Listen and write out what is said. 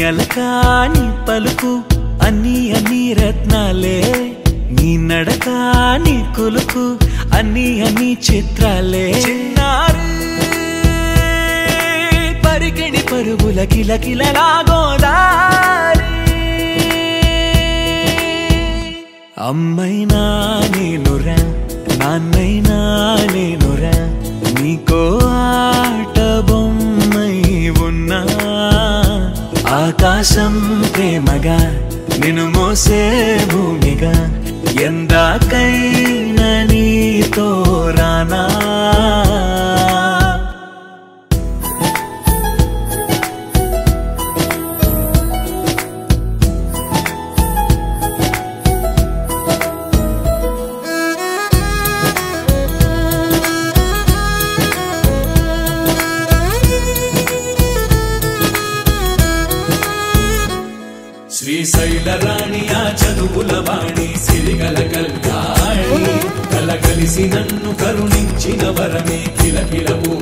అలకాని పలుకు అన్ని అన్ని రత్నాలే నీ నడకాని కులుకు అన్ని అన్ని చిత్రాలే చిన్నారు పరికిణి పరుగుల కిలకిలలా గోదారి అమ్మైనా నేనురా నాన్నైనా నేనురా నీకో ఆట బొమ్మై ఉన్నా ఆకాశం ప్రేమగా నిన్ను మోసే భూమిగా ఎందాకైనా నీతో రానా శ్రీశైల రాణియా చదువుల వాణి సిరిగల కల్యాణి కలగలిసి నన్ను కరుణించిన వరమే కిలకిలవు